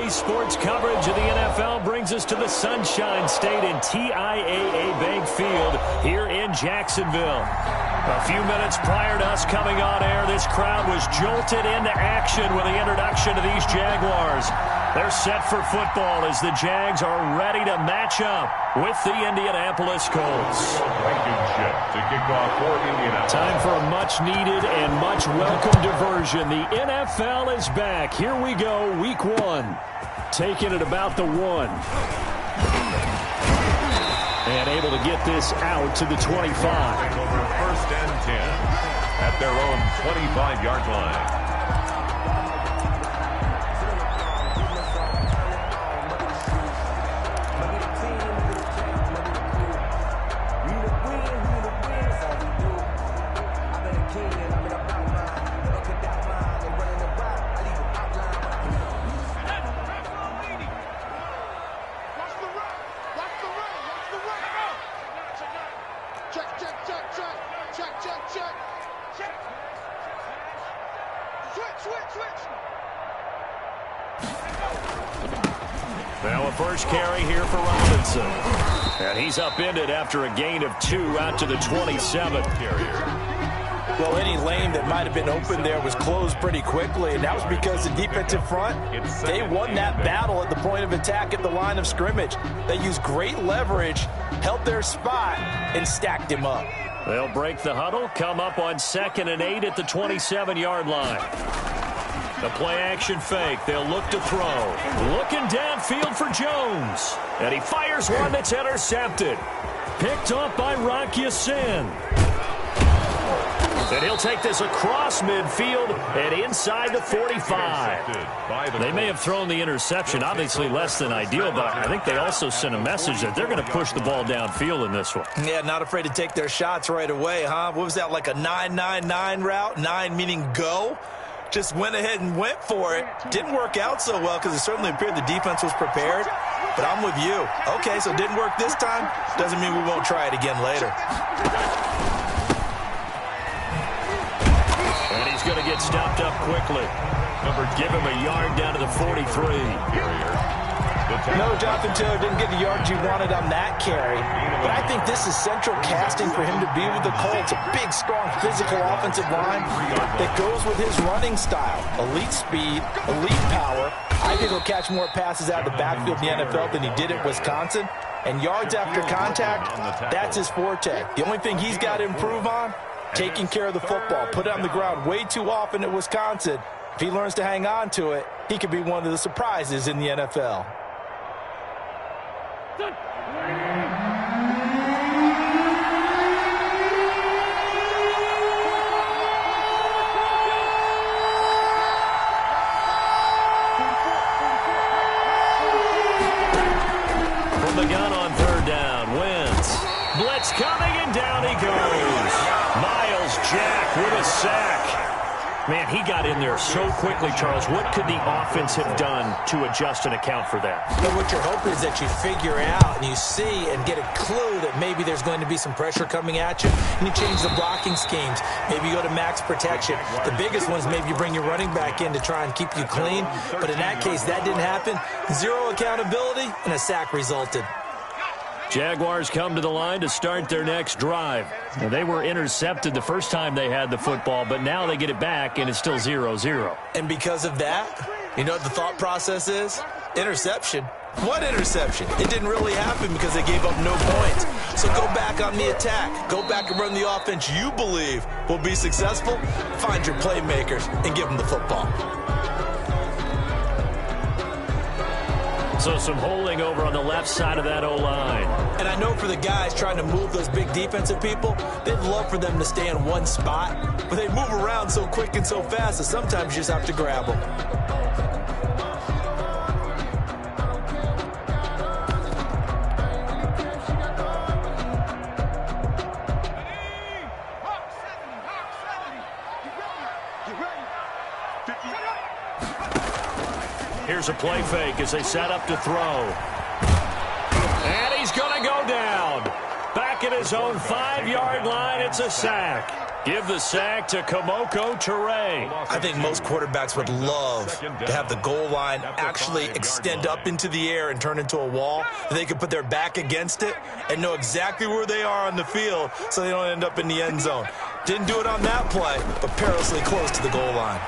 Today's sports coverage of the NFL brings us to the Sunshine State in TIAA Bank Field here in Jacksonville. A few minutes prior to us coming on air, this crowd was jolted into action with the introduction of these Jaguars. They're set for football as the Jags are ready to match up with the Indianapolis Colts. To kick off for Indianapolis. Time for a much-needed and much-welcome diversion. The NFL is back. Here we go, Week 1. Taking it about the 1. And able to get this out to the 25. Over 1st and 10 at their own 25-yard line. Now a first carry here for Robinson. And he's upended after a gain of 2 out to the 27th carrier. Well, any lane that might have been open there was closed pretty quickly, and that was because the defensive front, they won that battle at the point of attack at the line of scrimmage. They used great leverage, held their spot, and stacked him up. They'll break the huddle, come up on 2nd and 8 at the 27-yard line. The play-action fake. They'll look to throw. Looking downfield for Jones. And he fires one that's intercepted. Picked up by Rock Ya-Sin. And he'll take this across midfield and inside the 45. They may have thrown the interception, obviously less than ideal, but I think they also sent a message that they're going to push the ball downfield in this one. Yeah, not afraid to take their shots right away, huh? What was that, like a 9-9-9 route? 9 meaning go? Just went ahead and went for it. Didn't work out so well because it certainly appeared the defense was prepared. But I'm with you. Okay, so it didn't work this time. Doesn't mean we won't try it again later. And he's going to get stopped up quickly. Give him a yard down to the 43. No, Jonathan Taylor didn't get the yards you wanted on that carry. But I think this is central casting for him to be with the Colts. A big, strong, physical offensive line that goes with his running style. Elite speed, elite power. I think he'll catch more passes out of the backfield in the NFL than he did at Wisconsin. And yards after contact, that's his forte. The only thing he's got to improve on, taking care of the football. Put it on the ground way too often at Wisconsin. If he learns to hang on to it, he could be one of the surprises in the NFL. From the gun on 3rd down, Wentz. Blitz coming, and down he goes. Miles Jack with a sack. Man, he got in there so quickly, Charles. What could the offense have done to adjust and account for that? But what you're hoping is that you figure out and you see and get a clue that maybe there's going to be some pressure coming at you, and you change the blocking schemes. Maybe you go to max protection. The biggest one is maybe you bring your running back in to try and keep you clean. But in that case, that didn't happen. Zero accountability, and a sack resulted. Jaguars come to the line to start their next drive. Now, they were intercepted the first time they had the football, but now they get it back, and it's still 0-0. And because of that, you know what the thought process is? Interception. What interception? It didn't really happen because they gave up no points. So go back on the attack. Go back and run the offense you believe will be successful. Find your playmakers and give them the football. So some holding over on the left side of that O-line. And I know for the guys trying to move those big defensive people, they'd love for them to stay in one spot. But they move around so quick and so fast that sometimes you just have to grab them. Here's a play fake as they set up to throw. And he's going to go down. Back at his own 5-yard line, it's a sack. give the sack to Kamoko Toure. I think most quarterbacks would love to have the goal line actually extend up into the air and turn into a wall. They could put their back against it and know exactly where they are on the field so they don't end up in the end zone. Didn't do it on that play, but perilously close to the goal line.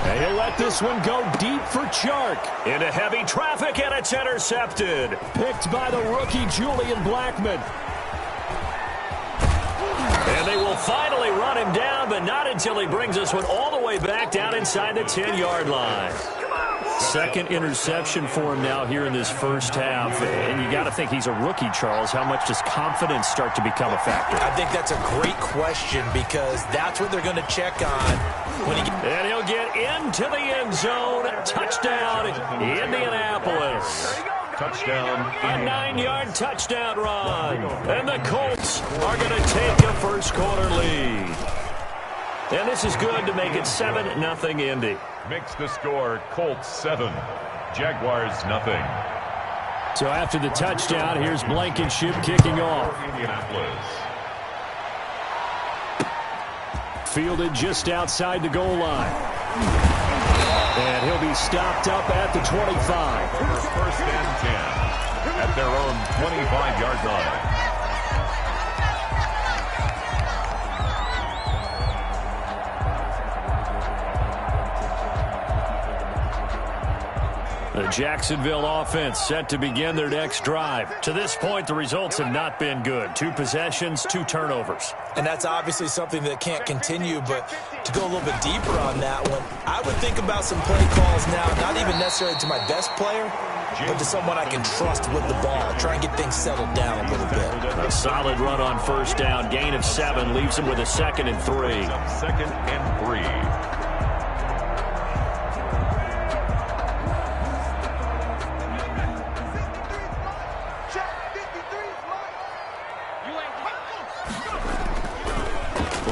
And he'll let this one go deep for Chark. Into heavy traffic, and it's intercepted. Picked by the rookie Julian Blackmon. And they will finally run him down, but not until he brings this one all the way back down inside the 10-yard line. Second interception for him now here in this first half. And you got to think he's a rookie, Charles. How much does confidence start to become a factor? I think that's a great question because that's what they're going to check on. And he'll get into the end zone. Touchdown, Indianapolis. Touchdown. A 9-yard touchdown run. And the Colts are going to take a first-quarter lead. And this is good to make it 7-0 Indy. Makes the score Colts 7, Jaguars nothing. So after the touchdown, here's Blankenship kicking off. Indianapolis. Fielded just outside the goal line. And he'll be stopped up at the 25. First and 10 at their own 25-yard line. The Jacksonville offense set to begin their next drive. To this point, the results have not been good. 2 possessions, 2 turnovers. And that's obviously something that can't continue, but to go a little bit deeper on that one, I would think about some play calls now, not even necessarily to my best player, but to someone I can trust with the ball. Try and get things settled down a little bit. A solid run on first down. Gain of 7 leaves him with a 2nd and 3. 2nd and 3.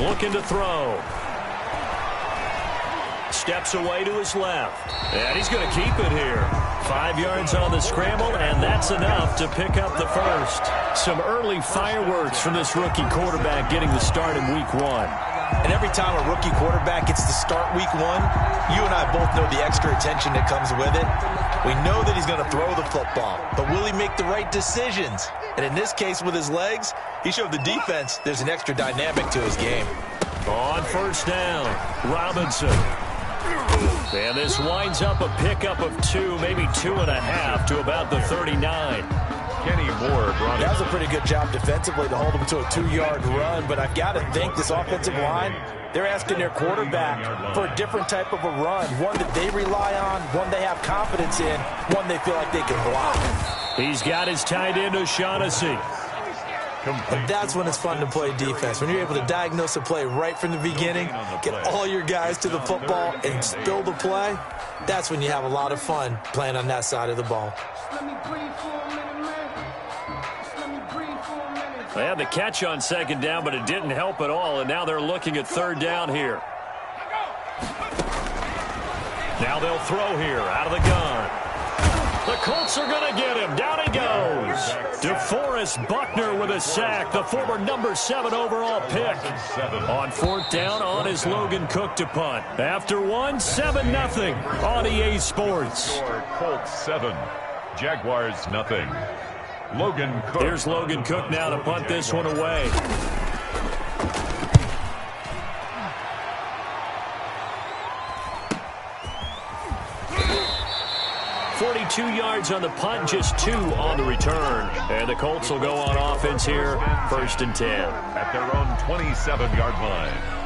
Looking to throw. Steps away to his left. And he's going to keep it here. 5 yards on the scramble, and that's enough to pick up the first. Some early fireworks from this rookie quarterback getting the start in week 1. And every time a rookie quarterback gets to start week 1, you and I both know the extra attention that comes with it. We know that he's going to throw the football, but will he make the right decisions? And in this case, with his legs, he showed the defense there's an extra dynamic to his game. On first down, Robinson. And this winds up a pickup of 2, maybe 2.5 to about the 39. Kenny Moore brought it. That was a pretty good job defensively to hold him to a 2-yard run, but I've got to think this offensive line, they're asking their quarterback for a different type of a run, one that they rely on, one they have confidence in, one they feel like they can block. He's got his tight end, O'Shaughnessy. And that's when it's fun to play defense. When you're able to diagnose a play right from the beginning, get all your guys to the football and spill the play, that's when you have a lot of fun playing on that side of the ball. They had the catch on 2nd down, but it didn't help at all, and now they're looking at 3rd down here. Now they'll throw here out of the gun. The Colts are going to get him. Down he goes. DeForest Buckner with a sack, the former number 7 overall pick. On 4th down on his Logan Cook to punt. After 1, 7-0 on EA Sports. Colts 7, Jaguars nothing. Logan Cook. Here's Logan Cook now to punt this one away. 42 yards on the punt, just 2 on the return. And the Colts will go on offense here, 1st and 10. At their own 27-yard line.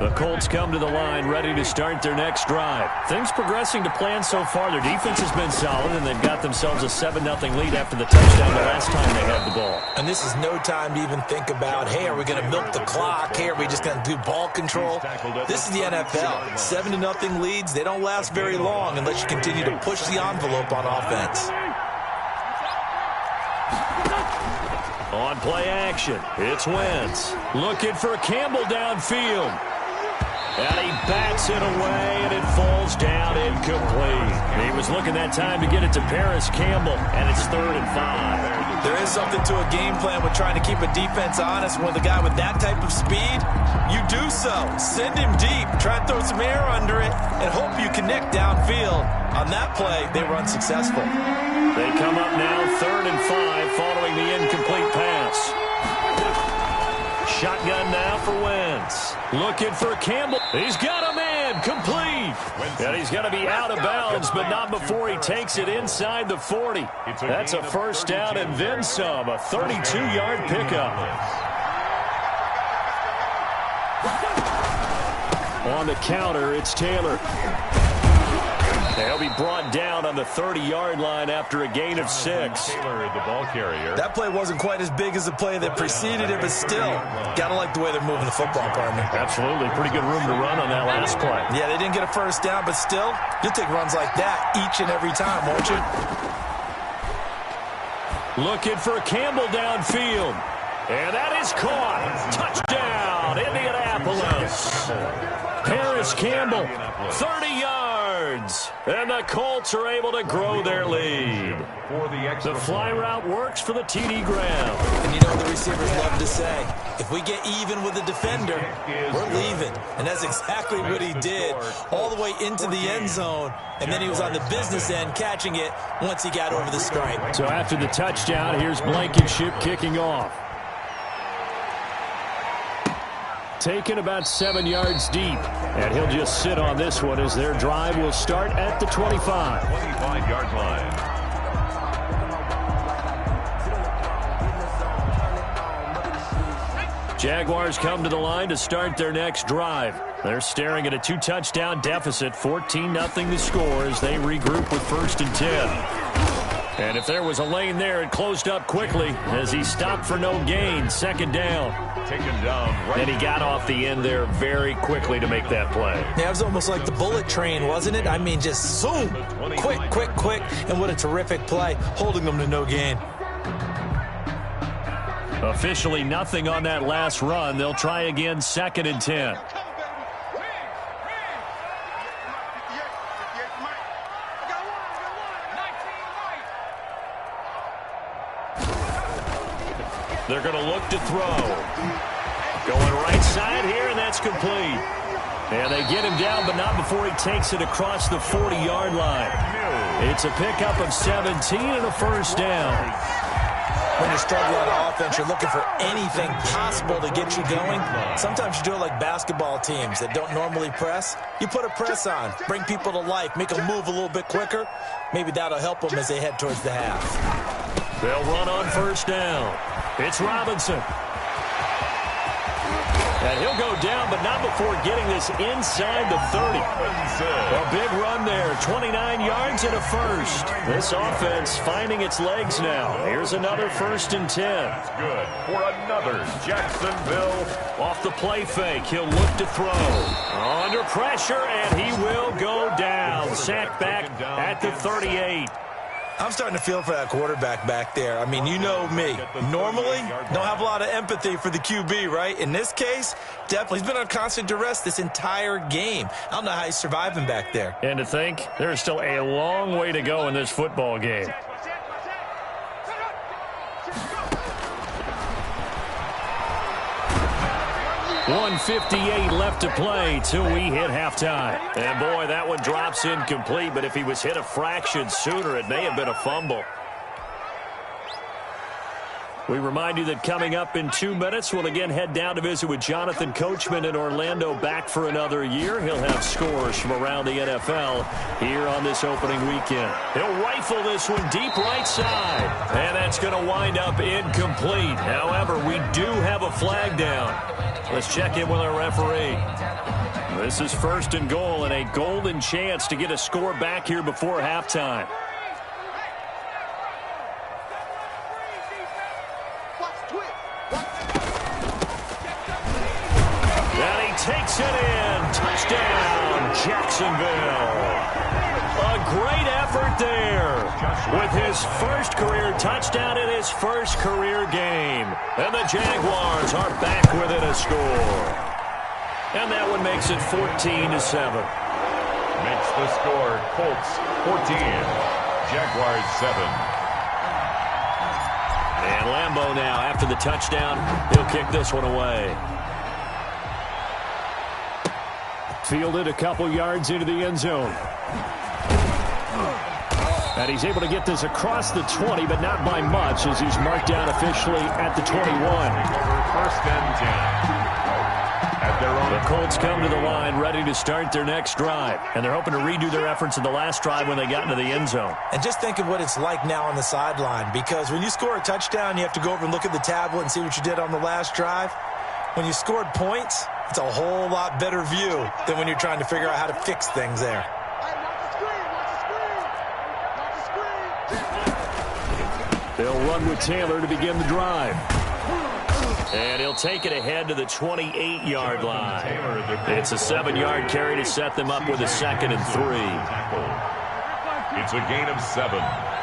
The Colts come to the line ready to start their next drive. Things progressing to plan so far. Their defense has been solid, and they've got themselves a 7-0 lead after the touchdown the last time they had the ball. And this is no time to even think about, hey, are we going to milk the clock? Hey, are we just going to do ball control? This is the NFL. 7-0 leads, they don't last very long unless you continue to push the envelope on offense. On play action, it's Wentz. Looking for Campbell downfield. And he bats it away, and it falls down incomplete. He was looking that time to get it to Paris Campbell, and it's 3rd and 5. There is something to a game plan with trying to keep a defense honest with a guy with that type of speed, you do so. Send him deep, try and throw some air under it, and hope you connect downfield. On that play, they were unsuccessful. They come up now 3rd and 5 following the incomplete pass. Shotgun now for Wentz. Looking for Campbell. He's got a man. Complete. And he's going to be out of bounds, but not before he takes it inside the 40. That's a first down and then some. A 32-yard pickup. On the counter, it's Taylor. They'll be brought down on the 30-yard line after a gain of 6. Taylor, the ball carrier. That play wasn't quite as big as the play that preceded it, but still, gotta like the way they're moving the football, partner. Absolutely. Pretty good room to run on that last play. Yeah, they didn't get a first down, but still, you'll take runs like that each and every time, won't you? Looking for Campbell downfield. And that is caught. Touchdown, Indianapolis. Harris Campbell, 30 yards. And the Colts are able to grow their lead. The fly route works for the TD grab. And you know what the receivers love to say? If we get even with the defender, we're leaving. And that's exactly what he did all the way into the end zone. And then he was on the business end catching it once he got over the stripe. So after the touchdown, here's Blankenship kicking off. Taken about 7 yards deep. And he'll just sit on this one as their drive will start at the 25. 25-yard line. Jaguars come to the line to start their next drive. They're staring at a 2-touchdown deficit, 14-0 the score as they regroup with 1st and 10. And if there was a lane there, it closed up quickly as he stopped for no gain. 2nd down. Taken down right. And he got off the end there very quickly to make that play. Yeah, it was almost like the bullet train, wasn't it? I mean, just zoom. Quick, quick, quick. And what a terrific play, holding them to no gain. Officially nothing on that last run. They'll try again 2nd and 10. They're going to look to throw. Going right side here, and that's complete. And they get him down, but not before he takes it across the 40-yard line. It's a pickup of 17 and a first down. When you're struggling on offense, you're looking for anything possible to get you going. Sometimes you do it like basketball teams that don't normally press. You put a press on, bring people to life, make them move a little bit quicker. Maybe that'll help them as they head towards the half. They'll run on first down. It's Robinson. And he'll go down, but not before getting this inside the 30. A big run there, 29 yards and a first. This offense finding its legs now. Here's another 1st and 10. That's good for another Jacksonville. Off the play fake, he'll look to throw. Under pressure, and he will go down. Sacked back at the 38. I'm starting to feel for that quarterback back there. I mean, you know me. Normally, don't have a lot of empathy for the QB, right? In this case, definitely. He's been on constant duress this entire game. I don't know how he's surviving back there. And to think, there's still a long way to go in this football game. .158 left to play till we hit halftime. And boy, that one drops incomplete, but if he was hit a fraction sooner, it may have been a fumble. We remind you that coming up in 2 minutes, we'll again head down to visit with Jonathan Coachman in Orlando, back for another year. He'll have scores from around the NFL here on this opening weekend. He'll rifle this one deep right side, and that's going to wind up incomplete. However, we do have a flag down. Let's check in with our referee. This is 1st and goal and a golden chance to get a score back here before halftime. Takes it in. Touchdown, Jacksonville. A great effort there with his first career touchdown in his first career game. And the Jaguars are back within a score. And that one makes it 14-7. Makes the score Colts 14, Jaguars 7. And Lambeau now after the touchdown. He'll kick this one away. Fielded a couple yards into the end zone. And he's able to get this across the 20, but not by much, as he's marked down officially at the 21. First and 10. At their own. The Colts come to the line ready to start their next drive. And they're hoping to redo their efforts in the last drive when they got into the end zone. And just think of what it's like now on the sideline, because when you score a touchdown, you have to go over and look at the tablet and see what you did on the last drive. When you scored points, it's a whole lot better view than when you're trying to figure out how to fix things there. They'll run with Taylor to begin the drive. And he'll take it ahead to the 28-yard line. It's a 7-yard carry to set them up with a 2nd and 3. It's a gain of 7.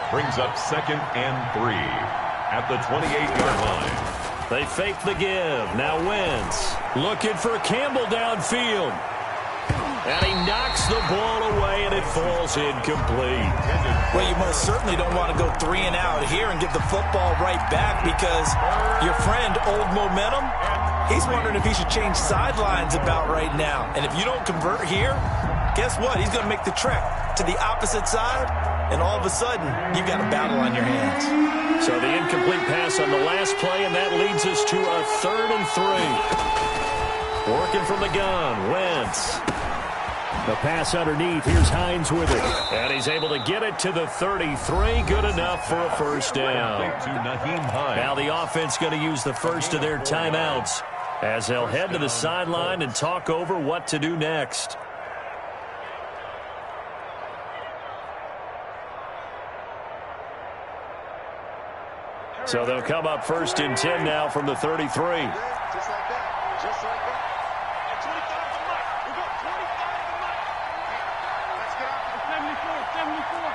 Brings up 2nd and 3 at the 28-yard line. They fake the give. Now Wentz looking for Campbell downfield. And he knocks the ball away, and it falls incomplete. Well, you most certainly don't want to go 3 and out here and give the football right back, because your friend, Old Momentum, he's wondering if he should change sidelines about right now. And if you don't convert here, guess what? He's going to make the trek to the opposite side, and all of a sudden, you've got a battle on your hands. So the incomplete pass on the last play, and that leads us to a 3rd and 3. Working from the gun, Wentz. The pass underneath. Here's Hines with it. And he's able to get it to the 33. Good enough for a first down. Now the offense going to use the first of their timeouts as they'll head to the sideline and talk over what to do next. So they'll come up 1st and 10 now from the 33. Just like that. Just like that. At 25 to Mike. We got 25 to Mike. Let's get out to 74.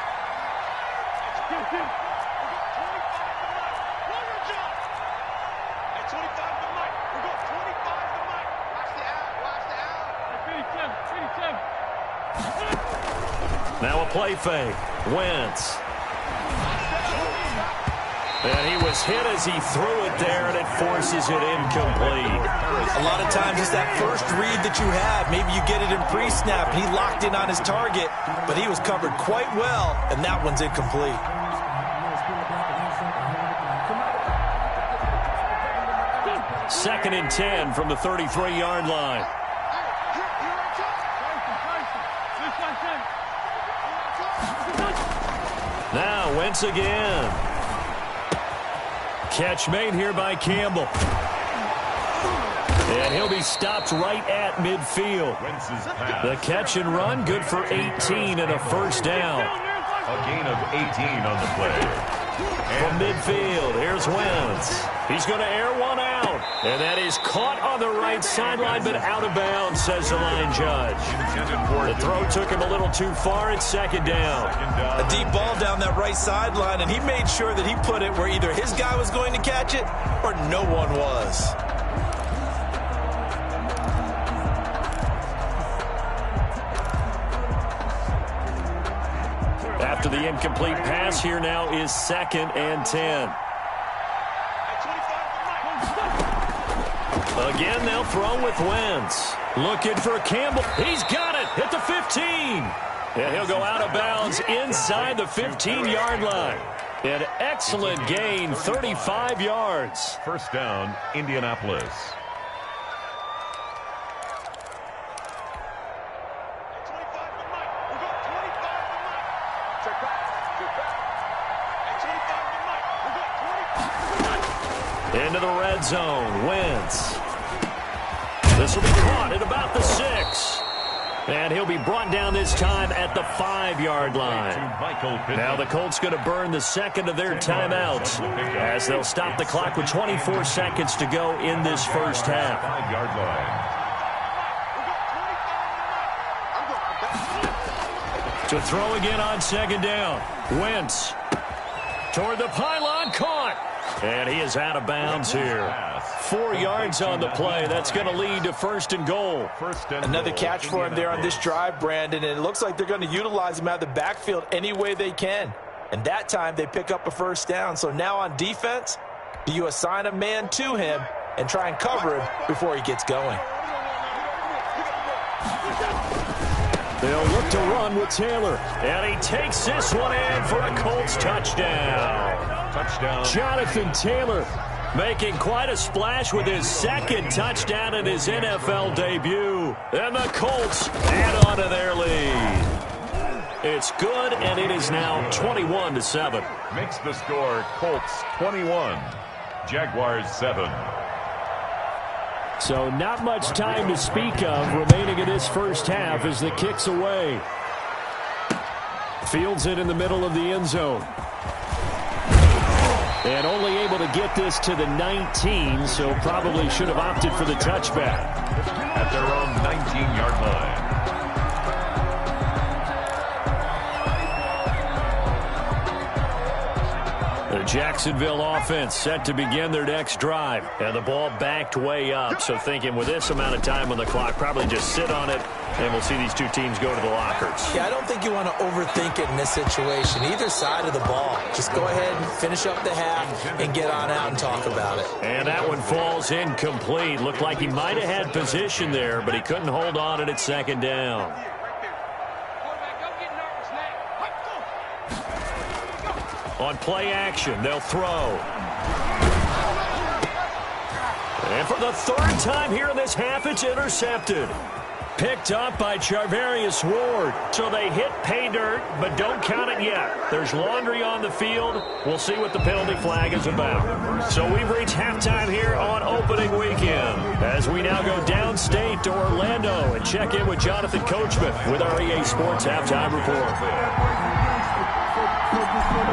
It's 15. We got 25 to Mike. One more jump. At 25 to Mike. We got 25 to Mike. Watch the out. Watch the out. 37. Now a play fake. Wentz. And he was hit as he threw it there, and it forces it incomplete. A lot of times it's that first read that you have. Maybe you get it in pre-snap, and he locked in on his target, but he was covered quite well, and that one's incomplete. Second and 10 from the 33-yard line. Now Wentz again. Catch made here by Campbell. And he'll be stopped right at midfield. The catch and run, good for 18 and a first down. A gain of 18 on the play. From midfield, here's Wentz. He's going to air one out. And that is caught on the right sideline, but out of bounds, says the line judge. The throw took him a little too far. It's 2nd down. A deep ball down that right sideline, and he made sure that he put it where either his guy was going to catch it or no one was. After the incomplete pass, here now is 2nd and 10. Again, they'll throw with Wentz. Looking for Campbell. He's got it at the 15. And he'll go out of bounds inside the 15-yard line. An excellent gain, 35 yards. First down, Indianapolis. Into the red zone, Wentz. This will be caught at about the 6. And he'll be brought down this time at the 5-yard line. Now the Colts going to burn the second of their timeouts as they'll stop the clock with 24 seconds to go in this first half. 5-yard line. To throw again on 2nd down. Wentz toward the pylon, caught. And he is out of bounds here. 4 yards on the play. That's going to lead to 1st and goal. Another catch for him there on this drive, Brandon, and it looks like they're going to utilize him out of the backfield any way they can. And that time they pick up a first down. So now on defense, You assign a man to him and try and cover him before he gets going. They'll look to run with Taylor. And he takes this one in for a Colts touchdown. Touchdown. Jonathan Taylor making quite a splash with his second touchdown in his NFL debut. And the Colts add on to their lead. It's good, and it is now 21-7. Makes the score Colts 21, Jaguars 7. So not much time to speak of remaining in this first half as the kick's away. Fields it in the middle of the end zone. And only able to get this to the 19, so probably should have opted for the touchback. At their own 19-yard line. The Jacksonville offense set to begin their next drive. And the ball backed way up. So thinking with this amount of time on the clock, probably just sit on it, and we'll see these two teams go to the lockers. Yeah, I don't think you want to overthink it in this situation. Either side of the ball. Just go ahead and finish up the half and get on out and talk about it. And that one falls incomplete. Looked like he might have had position there, but he couldn't hold on at second down. On play action, they'll throw. And for the third time here in this half, it's intercepted. Picked up by Charvarius Ward. So they hit pay dirt, but don't count it yet. There's laundry on the field. We'll see what the penalty flag is about. So we've reached halftime here on opening weekend, as we now go downstate to Orlando and check in with Jonathan Coachman with our EA Sports Halftime Report.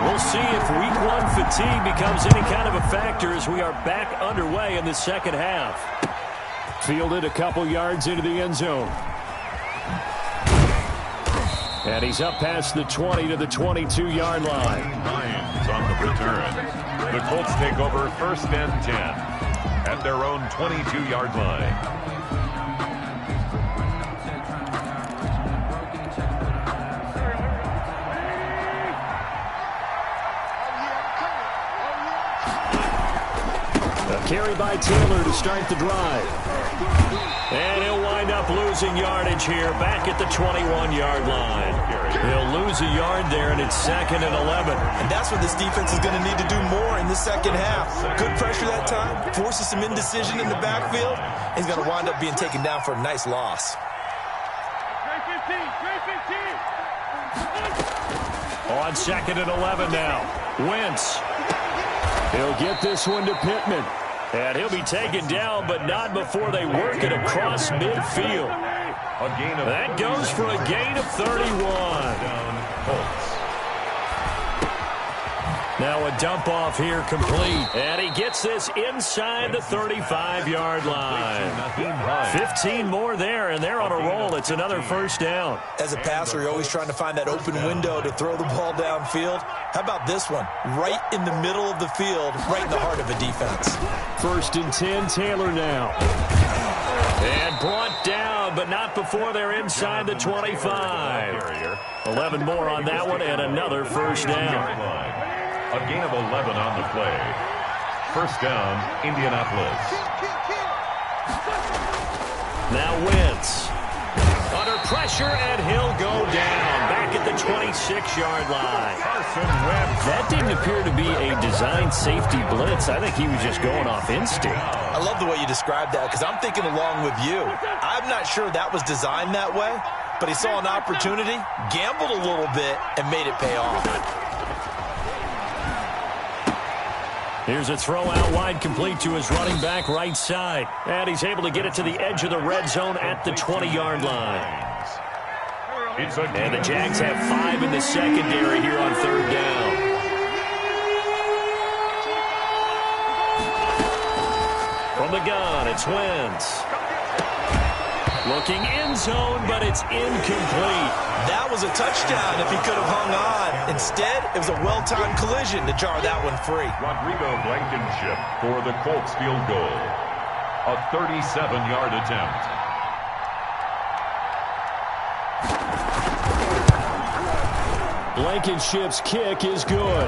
We'll see if week one fatigue becomes any kind of a factor as we are back underway in the second half. Fielded a couple yards into the end zone. And he's up past the 20 to the 22-yard line. Lions on the return. The Colts take over first and 10 at their own 22-yard line. Carry by Taylor to start the drive. And he'll wind up losing yardage here back at the 21-yard line. He'll lose a yard there, and it's 2nd and 11. And that's what this defense is going to need to do more in the second half. Good pressure that time, forces some indecision in the backfield. He's going to wind up being taken down for a nice loss. On 2nd and 11 now. Wentz. He'll get this one to Pittman. And he'll be taken down, but not before they work it across midfield. That goes for a gain of 31. Now a dump off here complete. And he gets this inside the 35-yard line. 15 more there, and they're on a roll. It's another first down. As a passer, you're always trying to find that open window to throw the ball downfield. How about this one? Right in the middle of the field, right in the heart of a defense. 1st and 10, Taylor now. And brought down, but not before they're inside the 25. 11 more on that one, and another first down. A gain of 11 on the play. First down, Indianapolis. Now Wentz. Under pressure, and he'll go down. Back at the 26-yard line. That didn't appear to be a designed safety blitz. I think he was just going off instinct. I love the way you described that, because I'm thinking along with you. I'm not sure that was designed that way, but he saw an opportunity, gambled a little bit, and made it pay off. Here's a throw out wide, complete to his running back right side. And he's able to get it to the edge of the red zone at the 20-yard line. And the Jags have 5 in the secondary here on 3rd down. From the gun, it's Wentz. Looking end zone, but it's incomplete. That was a touchdown if he could have hung on. Instead, it was a well-timed collision to jar that one free. Rodrigo Blankenship for the Colts field goal. A 37-yard attempt. Blankenship's kick is good.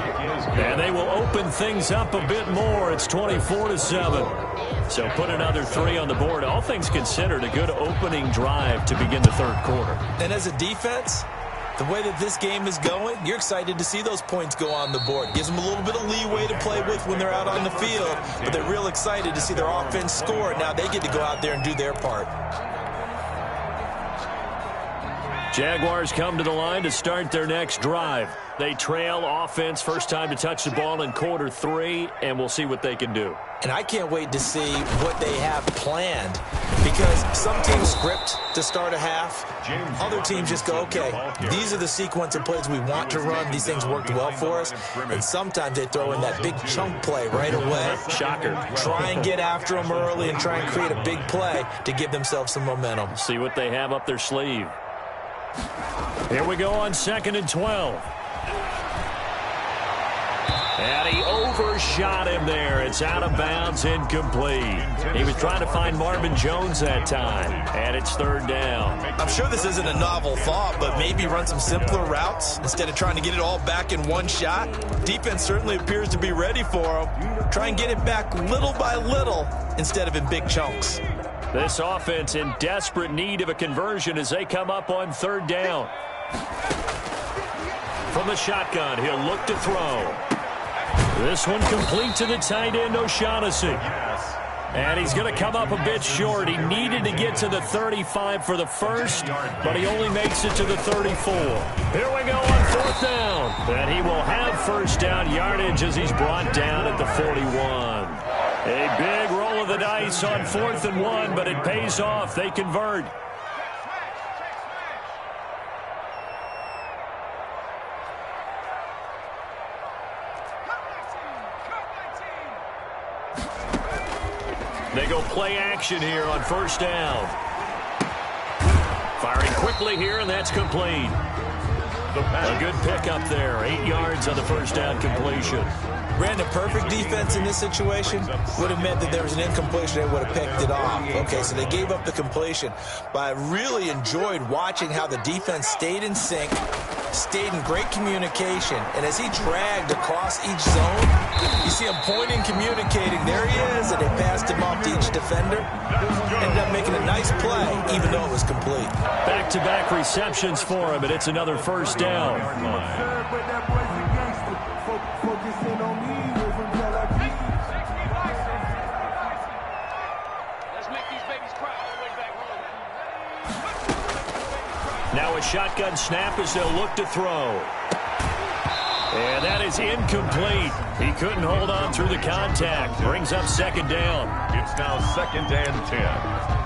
And they will open things up a bit more. It's 24-7. So put another 3 on the board. All things considered, a good opening drive to begin the third quarter. And as a defense, the way that this game is going, you're excited to see those points go on the board. Gives them a little bit of leeway to play with when they're out on the field, but they're real excited to see their offense score. Now they get to go out there and do their part. Jaguars come to the line to start their next drive. They trail offense, first time to touch the ball in quarter 3, and we'll see what they can do. And I can't wait to see what they have planned, because some teams script to start a half. Other teams just go, okay, these are the sequence of plays we want to run. These things worked well for us. And sometimes they throw in that big chunk play right away. Shocker. Try and get after them early and try and create a big play to give themselves some momentum. See what they have up their sleeve. Here we go on 2nd and 12. And he overshot him there. It's out of bounds, incomplete. He was trying to find Marvin Jones that time, and it's 3rd down. I'm sure this isn't a novel thought, but maybe run some simpler routes instead of trying to get it all back in one shot. Defense certainly appears to be ready for him. Try and get it back little by little instead of in big chunks. This offense in desperate need of a conversion as they come up on 3rd down. From the shotgun, he'll look to throw. This one complete to the tight end, O'Shaughnessy. And he's going to come up a bit short. He needed to get to the 35 for the first, but he only makes it to the 34. Here we go on 4th down. And he will have first down yardage as he's brought down at the 41. A big roll of the dice on 4th and 1, but it pays off. They convert. They go play action here on 1st down. Firing quickly here, and that's complete. A good pickup there. 8 yards on the 1st down completion. Brandon, perfect defense in this situation would have meant that there was an incompletion. They would have picked it off. Okay, so they gave up the completion. But I really enjoyed watching how the defense stayed in sync, stayed in great communication. And as he dragged across each zone, you see him pointing, communicating. There he is, and they passed him off to each defender. Ended up making a nice play, even though it was complete. Back-to-back receptions for him, and it's another 1st down. Now a shotgun snap as they'll look to throw. And that is incomplete. He couldn't hold on through the contact. Brings up 2nd down. It's now 2nd and 10.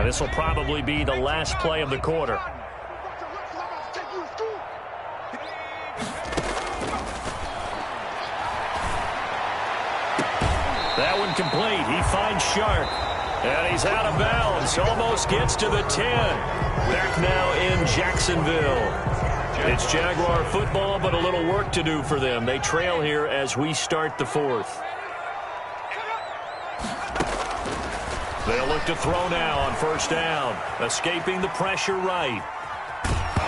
This will probably be the last play of the quarter. That one complete. He finds Sharp. And he's out of bounds. Almost gets to the 10. Back now in Jacksonville. It's Jaguar football, but a little work to do for them. They trail here as we start the 4th. They'll look to throw now on 1st down. Escaping the pressure right.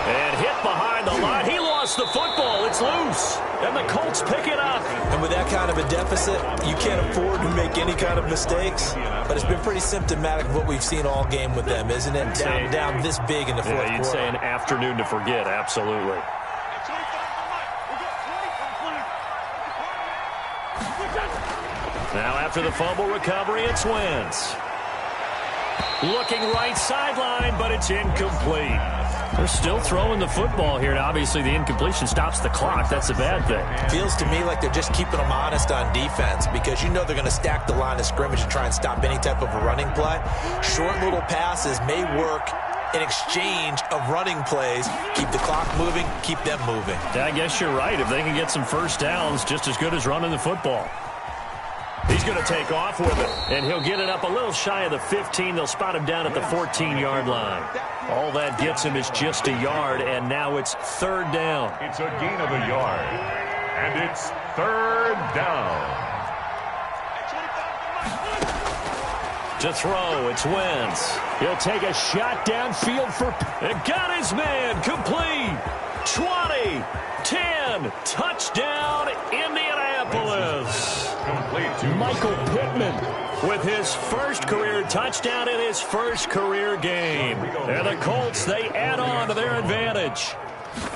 And hit behind the line. He lost the football. It's loose. And the Colts pick it up. And with that kind of a deficit, you can't afford to make any kind of mistakes. But it's been pretty symptomatic of what we've seen all game with them, isn't it? Down this big in the 4th quarter. You'd say an afternoon to forget. Absolutely. Now after the fumble recovery, it's Wentz. Looking right sideline, but it's incomplete. They're still throwing the football here, and obviously the incompletion stops the clock. That's a bad thing. Feels to me like they're just keeping them honest on defense, because you know they're going to stack the line of scrimmage and try and stop any type of a running play. Short little passes may work in exchange of running plays. Keep the clock moving, keep them moving. I guess you're right. If they can get some 1st downs, just as good as running the football. He's going to take off with it, and he'll get it up a little shy of the 15. They'll spot him down at the 14-yard line. All that gets him is just a yard, and now it's third down. It's a gain of a yard, and it's third down. To throw, it's Wentz. He'll take a shot downfield for... And got his man, complete. 20, 10, touchdown, Indianapolis. Complete to Michael Pittman with his first career touchdown in his first career game. And the Colts, they add on to their advantage.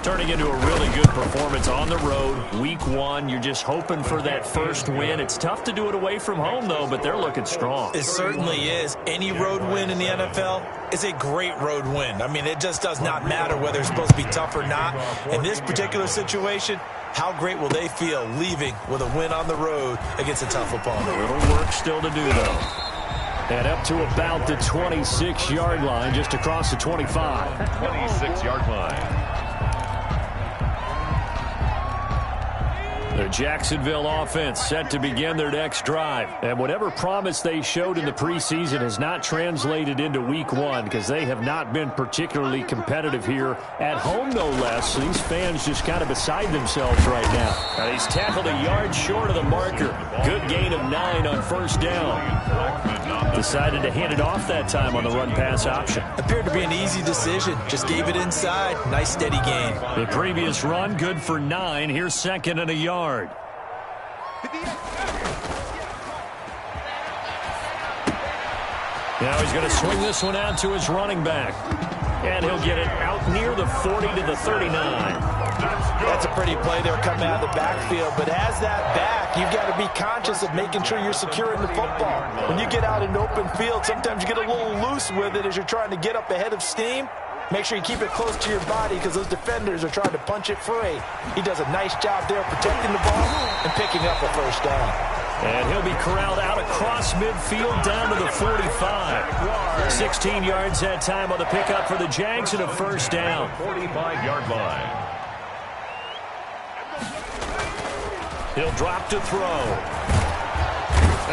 Turning into a really good performance on the road. Week 1, you're just hoping for that first win. It's tough to do it away from home, though, but they're looking strong. It certainly is. Any road win in the NFL is a great road win. I mean, it just does not matter whether it's supposed to be tough or not. In this particular situation, how great will they feel leaving with a win on the road against a tough opponent? A little work still to do, though. And up to about the 26-yard line, just across the 25. 26-yard line. The Jacksonville offense set to begin their next drive. And whatever promise they showed in the preseason has not translated into week 1 because they have not been particularly competitive here at home, no less. So these fans just kind of beside themselves right now. And he's tackled a yard short of the marker. Good gain of 9 on first down. Decided to hand it off that time on the run-pass option. Appeared to be an easy decision. Just gave it inside. Nice, steady gain. The previous run, good for 9. Here's second and a yard. Now he's going to swing this one out to his running back. And he'll get it out near the 40 to the 39. That's a pretty play there coming out of the backfield. But as that back, you've got to be conscious of making sure you're securing the football. When you get out in open field, sometimes you get a little loose with it as you're trying to get up ahead of steam. Make sure you keep it close to your body because those defenders are trying to punch it free. He does a nice job there protecting the ball and picking up a first down. And he'll be corralled out across midfield down to the 45. 16 yards that time on the pickup for the Jags and a first down. 45-yard line. He'll drop to throw.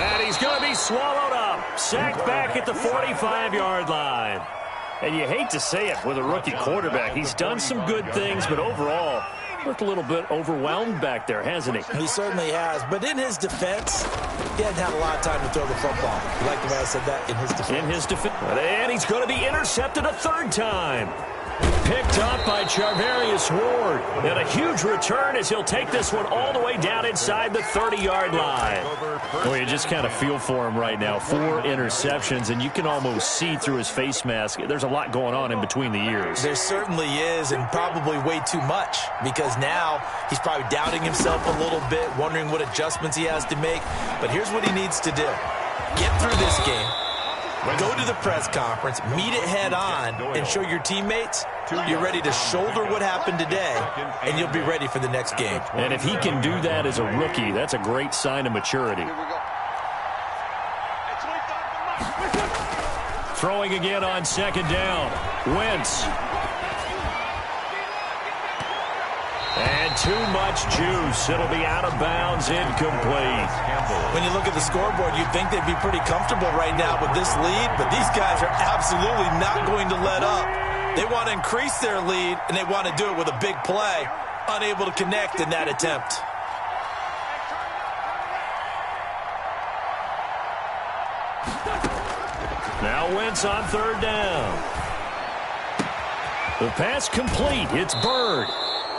And he's going to be swallowed up. Sacked back at the 45-yard line. And you hate to say it with a rookie quarterback. He's done some good things, but overall, looked a little bit overwhelmed back there, hasn't he? He certainly has. But in his defense, he hadn't had a lot of time to throw the football. You like the way I said that? In his defense. In his defense. And he's going to be intercepted a third time. Picked up by Charvarius Ward. And a huge return as he'll take this one all the way down inside the 30-yard line. Well, you just kind of feel for him right now. 4 interceptions, and you can almost see through his face mask. There's a lot going on in between the ears. There certainly is, and probably way too much, because now he's probably doubting himself a little bit, wondering what adjustments he has to make. But here's what he needs to do. Get through this game. Go to the press conference, meet it head on, and show your teammates you're ready to shoulder what happened today, and you'll be ready for the next game. And if he can do that as a rookie, that's a great sign of maturity. Throwing again on second down. Wentz. And too much juice. It'll be out of bounds, incomplete. When you look at the scoreboard, you'd think they'd be pretty comfortable right now with this lead, but these guys are absolutely not going to let up. They want to increase their lead, and they want to do it with a big play. Unable to connect in that attempt. Now Wentz on third down. The pass complete. It's Bird.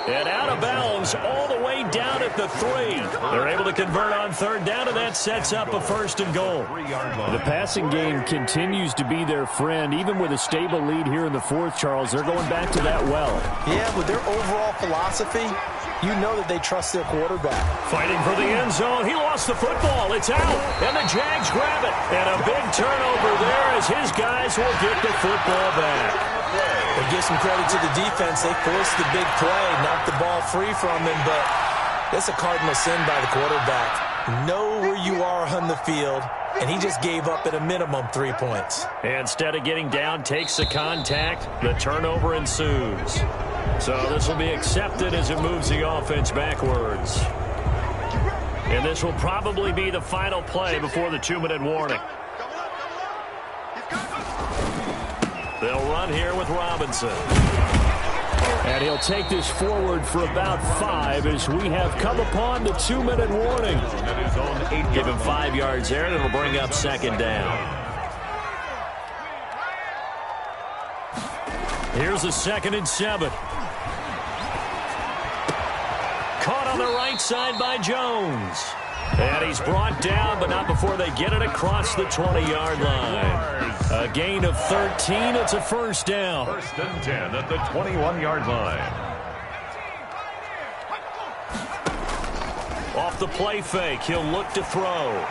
And out of bounds all the way down at the 3. They're able to convert on third down, and that sets up a first and goal. The passing game continues to be their friend. Even with a stable lead here in the 4th, Charles, they're going back to that well. Yeah, with their overall philosophy, you know that they trust their quarterback. Fighting for the end zone. He lost the football. It's out. And the Jags grab it. And a big turnover there as his guys will get the football back. They give some credit to the defense. They forced the big play, knocked the ball free from him, but that's a cardinal sin by the quarterback. Know where you are on the field, and he just gave up at a minimum 3 points. Instead of getting down, takes the contact. The turnover ensues. So this will be accepted as it moves the offense backwards. And this will probably be the final play before the 2-minute warning. They'll run here with Robinson. And he'll take this forward for about 5 as we have come upon the 2-minute warning. Give him 5 yards there, and it'll bring up 2nd down. Here's a 2nd and 7. Caught on the right side by Jones. And he's brought down, but not before they get it across the 20-yard line. A gain of 13. It's a 1st down. 1st and 10 at the 21-yard line. Off the play fake, he'll look to throw.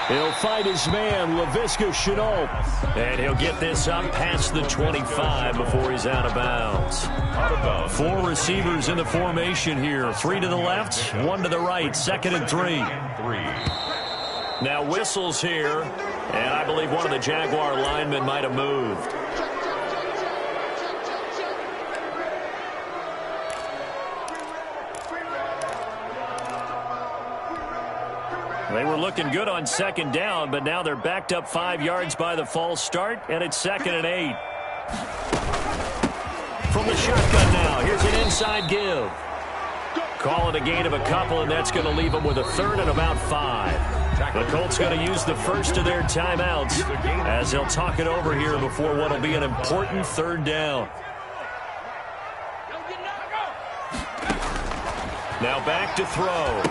He'll fight his man, Laviska Shenault. And he'll get this up past the 25 before he's out of bounds. 4 receivers in the formation here. 3 to the left, 1 to the right. 2nd and 3. Now whistles here, and I believe one of the Jaguar linemen might have moved. They were looking good on 2nd down, but now they're backed up 5 yards by the false start, and it's 2nd and 8. From the shotgun now, here's an inside give. Call it a gain of a couple, and that's going to leave them with a 3rd and about 5. The Colts going to use the first of their timeouts as they'll talk it over here before what will be an important 3rd down. Now back to throw.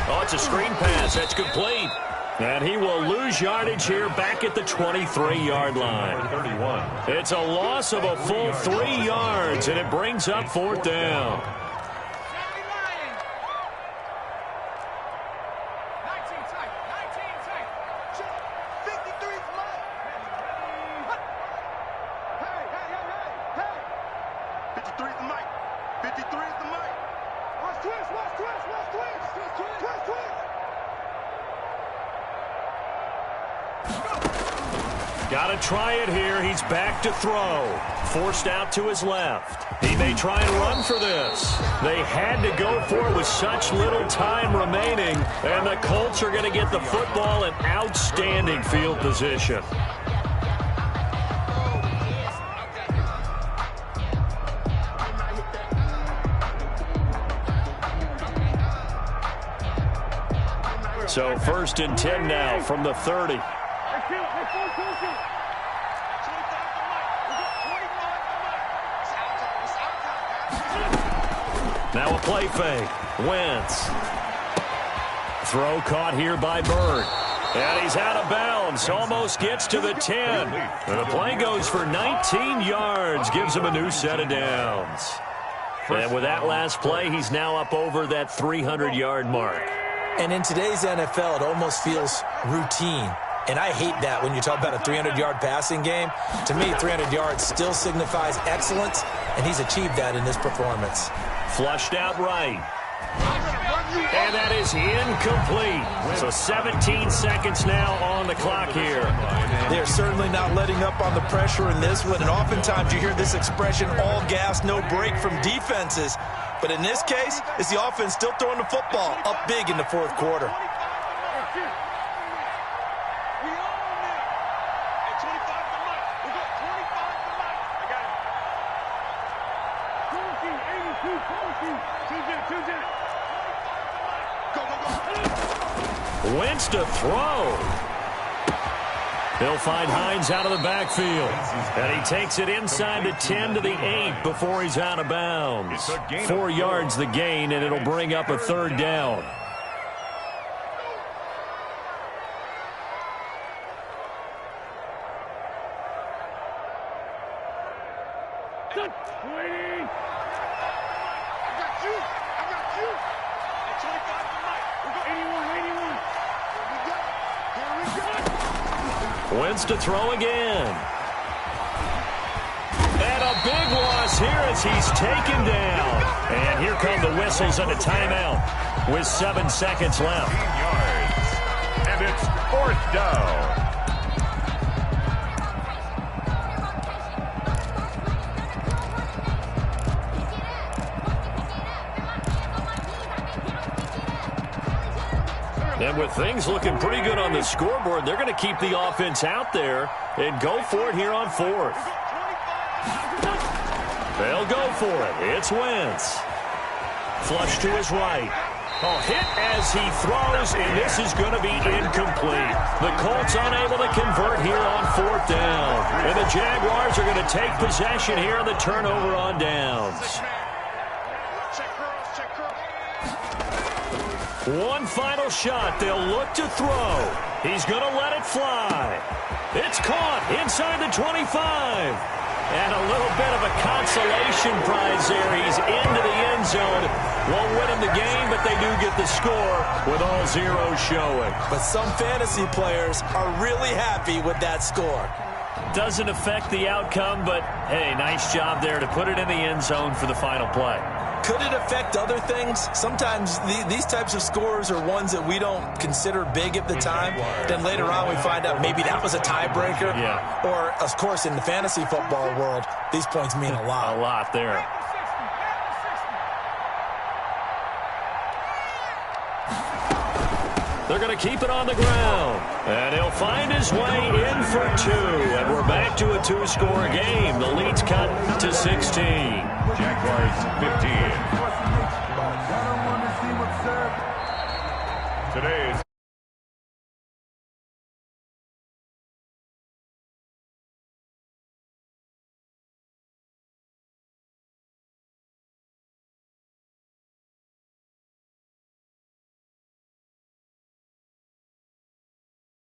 Oh, it's a screen pass. That's complete. And he will lose yardage here back at the 23-yard line. It's a loss of a full 3 yards, and it brings up 4th down. Got to try it here. He's back to throw. Forced out to his left. He may try and run for this. They had to go for it with such little time remaining, and the Colts are going to get the football in outstanding field position. So 1st and 10 now from the 30. Now a play fake. Wentz. Throw caught here by Bird. And he's out of bounds. Almost gets to the 10. And the play goes for 19 yards. Gives him a new set of downs. And with that last play, he's now up over that 300-yard mark. And in today's NFL, it almost feels routine. And I hate that when you talk about a 300-yard passing game. To me, 300 yards still signifies excellence, and he's achieved that in this performance. Flushed out right. And that is incomplete. So 17 seconds now on the clock here. They're certainly not letting up on the pressure in this one. And oftentimes you hear this expression, all gas, no break from defenses. But in this case, it's the offense still throwing the football up big in the 4th quarter. Wentz to throw. He'll find Hines out of the backfield. And he takes it inside the 10 to the 8 before he's out of bounds. 4 yards the gain, and it'll bring up a 3rd down. Wentz to throw again. And a big loss here as he's taken down. And here come the whistles and a timeout with 7 seconds left. And it's 4th down. And with things looking pretty good on the scoreboard, they're going to keep the offense out there and go for it here on fourth. They'll go for it. It's Wentz. Flush to his right. Oh, hit as he throws, and this is going to be incomplete. The Colts unable to convert here on fourth down. And the Jaguars are going to take possession here on the turnover on downs. One final shot. They'll look to throw. He's going to let it fly. It's caught inside the 25. And a little bit of a consolation prize there. He's into the end zone. Won't win him the game, but they do get the score with all zeros showing. But some fantasy players are really happy with that score. Doesn't affect the outcome, but, hey, nice job there to put it in the end zone for the final play. Could it affect other things? Sometimes these types of scores are ones that we don't consider big at the time. Then later on we find out maybe that was a tiebreaker. Yeah. Or, of course, in the fantasy football world, these points mean a lot. A lot there. They're going to keep it on the ground. And he'll find his way in for two. And we're back to a two-score game. The lead's cut to 16. Jaguars 15. Today's